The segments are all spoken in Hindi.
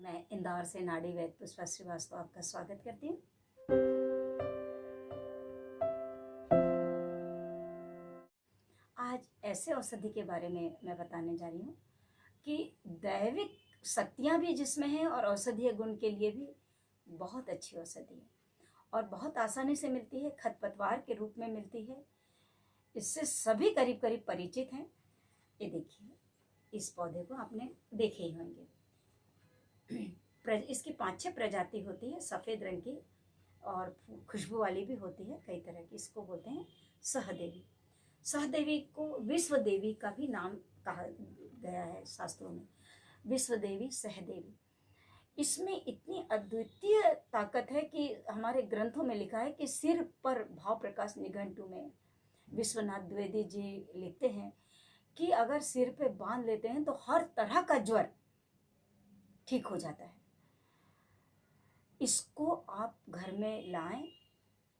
मैं इंदौर से नाड़ी वैद्य पुष्पा श्रीवास्तव आपका स्वागत करती हूँ। आज ऐसे औषधि के बारे में मैं बताने जा रही हूँ कि दैविक शक्तियाँ भी जिसमें हैं और औषधीय गुण के लिए भी बहुत अच्छी औषधि है और बहुत आसानी से मिलती है, खरपतवार के रूप में मिलती है। इससे सभी करीब करीब परिचित हैं। ये देखिए, इस पौधे को आपने देखे ही होंगे। इसकी 5-6 प्रजाति होती है, सफ़ेद रंग की और खुशबू वाली भी होती है कई तरह की। इसको बोलते हैं सहदेवी। सहदेवी को विश्व देवी का भी नाम कहा गया है शास्त्रों में, विश्व देवी सहदेवी। इसमें इतनी अद्वितीय ताकत है कि हमारे ग्रंथों में लिखा है कि सिर पर भाव प्रकाश निघंटु में विश्वनाथ द्विवेदी जी लिखते हैं कि अगर सिर पे बांध लेते हैं तो हर तरह का ज्वर ठीक हो जाता है। इसको आप घर में लाएं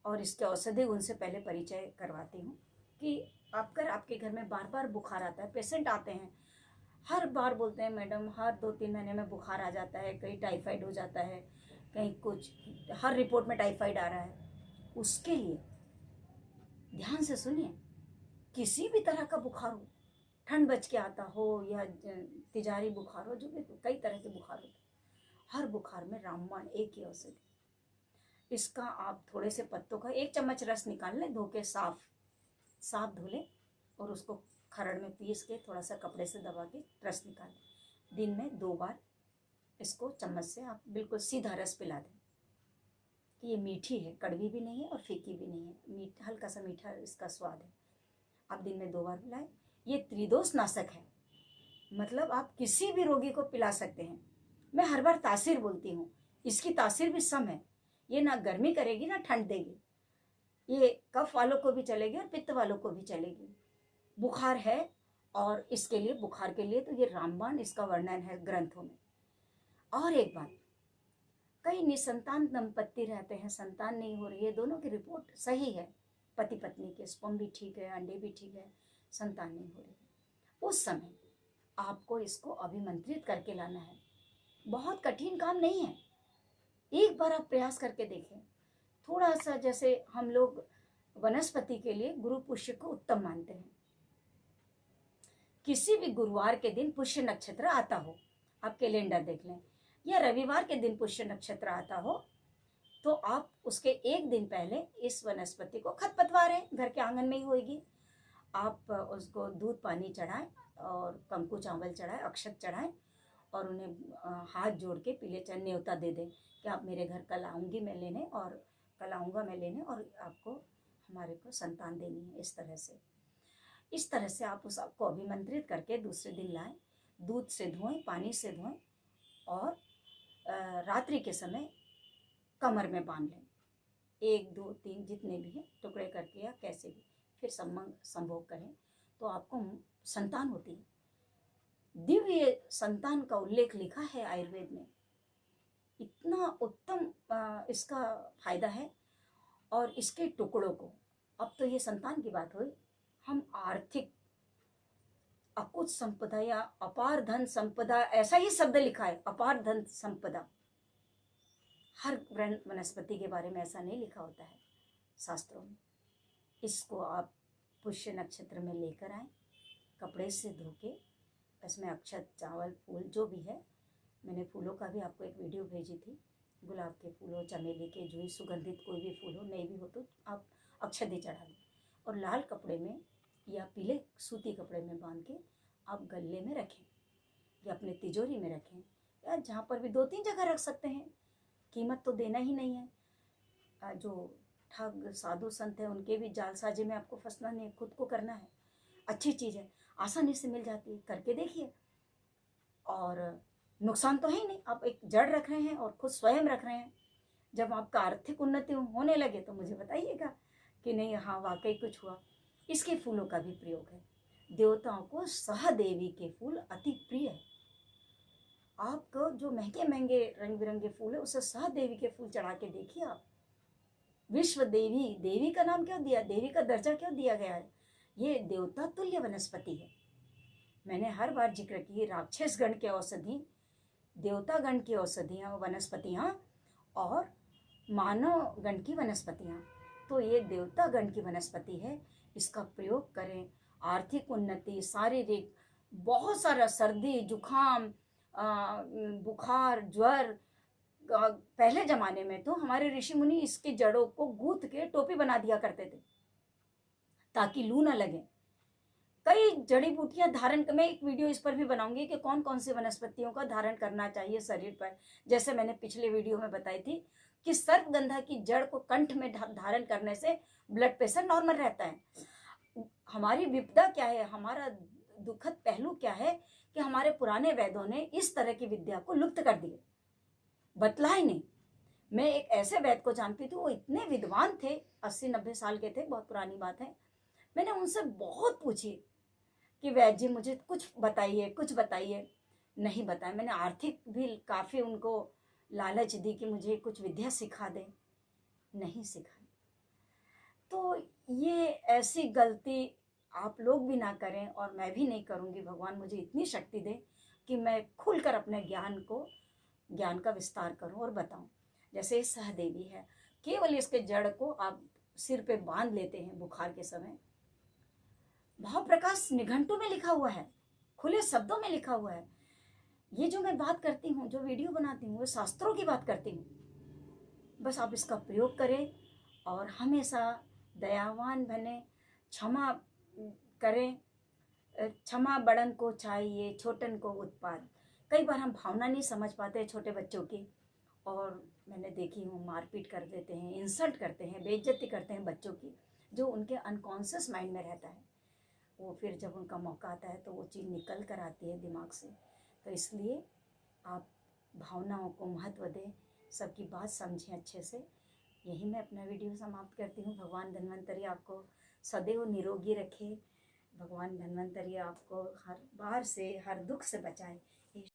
और इसके औषधि गुण से पहले परिचय करवाती हूँ कि अगर आपके घर में बार बार बुखार आता है, पेशेंट आते हैं हर बार बोलते हैं मैडम हर 2-3 महीने में बुखार आ जाता है, कहीं टाइफाइड हो जाता है, कहीं कुछ, हर रिपोर्ट में टाइफाइड आ रहा है। उसके लिए ध्यान से सुनिए, किसी भी तरह का बुखार हो, ठंड बच के आता हो या तिजारी बुखार हो, जो भी कई तरह के बुखार होते हैं, हर बुखार में रामबाण एक ही औषधि। इसका आप थोड़े से पत्तों का 1 चम्मच रस निकाल लें, धो के साफ धो लें और उसको खरड़ में पीस के थोड़ा सा कपड़े से दबा के रस निकाल दें। दिन में 2 बार इसको चम्मच से आप बिल्कुल सीधा रस पिला दें कि ये मीठी है, कड़वी भी नहीं है और फीकी भी नहीं है, हल्का सा मीठा इसका स्वाद है। आप दिन में 2 बार पिलाएं। ये त्रिदोष नाशक है, मतलब आप किसी भी रोगी को पिला सकते हैं। मैं हर बार तासीर बोलती हूँ, इसकी तासीर भी सम है। ये ना गर्मी करेगी ना ठंड देगी, ये कफ वालों को भी चलेगी और पित्त वालों को भी चलेगी। बुखार है और इसके लिए, बुखार के लिए तो ये रामबाण इसका वर्णन है ग्रंथों में। और एक बात, कई निसंतान दंपत्ति रहते हैं, संतान नहीं हो रही है, दोनों की रिपोर्ट सही है, पति पत्नी के स्पर्म भी ठीक है, अंडे भी ठीक है, संतान नहीं हो रही है, उस समय आपको इसको अभिमंत्रित करके लाना है। बहुत कठिन काम नहीं है, एक बार आप प्रयास करके देखें। थोड़ा सा, जैसे हम लोग वनस्पति के लिए गुरु पुष्य को उत्तम मानते हैं, किसी भी गुरुवार के दिन पुष्य नक्षत्र आता हो, आप कैलेंडर देख लें, या रविवार के दिन पुष्य नक्षत्र आता हो, तो आप उसके 1 दिन पहले इस वनस्पति को, खरपतवार है घर के आंगन में ही होगी, आप उसको दूध पानी चढ़ाएं और कंकु चावल चढ़ाएं, अक्षत चढ़ाएं और उन्हें हाथ जोड़ के पीले चने न्योता दे दें कि आप मेरे घर कल आऊँगी मैं लेने, और कल आऊँगा मैं लेने, और आपको हमारे को संतान देनी है। इस तरह से आप उसको अभिमंत्रित करके दूसरे दिन लाएं, दूध से धोएं, पानी से धोएं और रात्रि के समय कमर में बांध लें, 1, 2, 3 जितने भी हैं टुकड़े करके या कैसे भी, फिर संभोग करें तो आपको संतान होती है। दिव्य संतान का उल्लेख लिखा है आयुर्वेद में, इतना उत्तम इसका फायदा है। और इसके टुकड़ों को, अब तो ये संतान की बात हुई, हम आर्थिक अकुत संपदा या अपार धन संपदा, ऐसा ही शब्द लिखा है, अपार धन संपदा। हर वनस्पति के बारे में ऐसा नहीं लिखा होता है शास्त्रों में। इसको आप पुष्य नक्षत्र में लेकर आए, कपड़े से धो के, इसमें अक्षत, चावल, फूल जो भी है, मैंने फूलों का भी आपको एक वीडियो भेजी थी, गुलाब के फूल हो, चमेली के, जूही, सुगंधित कोई भी फूल हो, नहीं भी हो तो आप अक्षत ही चढ़ा दें और लाल कपड़े में या पीले सूती कपड़े में बांध के आप गले में रखें या अपने तिजोरी में रखें, या जहाँ पर भी 2-3 जगह रख सकते हैं, कीमत तो देना ही नहीं है। जो ठग साधु संत है उनके भी जालसाजी में आपको फंसना नहीं, खुद को करना है। अच्छी चीज़ है, आसानी से मिल जाती है, करके देखिए। और नुकसान तो है ही नहीं, आप एक जड़ रख रहे हैं और खुद स्वयं रख रहे हैं। जब आपका आर्थिक उन्नति होने लगे तो मुझे बताइएगा कि नहीं, हाँ वाकई कुछ हुआ। इसके फूलों का भी प्रयोग है। देवताओं को सहदेवी के फूल अति प्रिय है। आपको जो महंगे महंगे रंग बिरंगे फूल है, उसे सहदेवी के फूल चढ़ा के देखिए आप। विश्व देवी, देवी का नाम क्यों दिया, देवी का दर्जा क्यों दिया गया है? ये देवता तुल्य वनस्पति है। मैंने हर बार जिक्र की, राक्षस गण के औषधि देवतागण की औषधियाँ वनस्पतियाँ और मानव गण की वनस्पतियाँ। तो ये देवतागण की वनस्पति है, इसका प्रयोग करें। आर्थिक उन्नति, शारीरिक, बहुत सारा सर्दी जुकाम, बुखार, ज्वर। पहले जमाने में तो हमारे ऋषि मुनि इसकी जड़ों को गूंथ के टोपी बना दिया करते थे ताकि लू ना लगे। कई जड़ी बूटियां धारण, मैं एक वीडियो इस पर भी बनाऊंगी कि कौन कौन सी वनस्पतियों का धारण करना चाहिए शरीर पर। जैसे मैंने पिछले वीडियो में बताई थी कि सर्पगंधा की जड़ को कंठ में धारण करने से ब्लड प्रेशर नॉर्मल रहता है। हमारी विपदा क्या है, हमारा दुखद पहलू क्या है कि हमारे पुराने वैद्यों ने इस तरह की विद्या को लुप्त कर दिया, बतलाए नहीं। मैं एक ऐसे वैद्य को जानती थी, वो इतने विद्वान थे, 80-90 साल के थे, बहुत पुरानी बात है। मैंने उनसे बहुत पूछी कि वैद्य जी मुझे कुछ बताइए, कुछ बताइए। नहीं बताया। मैंने आर्थिक भी काफ़ी उनको लालच दी कि मुझे कुछ विद्या सिखा दे, नहीं सिखाई। तो ये ऐसी गलती आप लोग भी ना करें और मैं भी नहीं करूँगी। भगवान मुझे इतनी शक्ति दे कि मैं खुलकर अपने ज्ञान का विस्तार करूँ और बताऊँ। जैसे सहदेवी है, केवल इसके जड़ को आप सिर पे बांध लेते हैं बुखार के समय। भावप्रकाश निघंटू में लिखा हुआ है, खुले शब्दों में लिखा हुआ है। ये जो मैं बात करती हूँ, जो वीडियो बनाती हूँ, वो शास्त्रों की बात करती हूँ। बस आप इसका प्रयोग करें और हमेशा दयावान बने, क्षमा करें। क्षमा बड़न को चाहिए, छोटन को उत्पाद। कई बार हम भावना नहीं समझ पाते छोटे बच्चों की, और मैंने देखी हूँ मारपीट कर देते हैं, इंसल्ट करते हैं, बेइज्जती करते हैं बच्चों की, जो उनके अनकॉन्शियस माइंड में रहता है। वो फिर जब उनका मौका आता है तो वो चीज़ निकल कर आती है दिमाग से। तो इसलिए आप भावनाओं को महत्व दें, सबकी बात समझें अच्छे से। यही मैं अपना वीडियो समाप्त करती हूँ। भगवान धन्वंतरी आपको सदैव निरोगी रखे। भगवान धन्वंतरी आपको हर बार से, हर दुख से बचाए।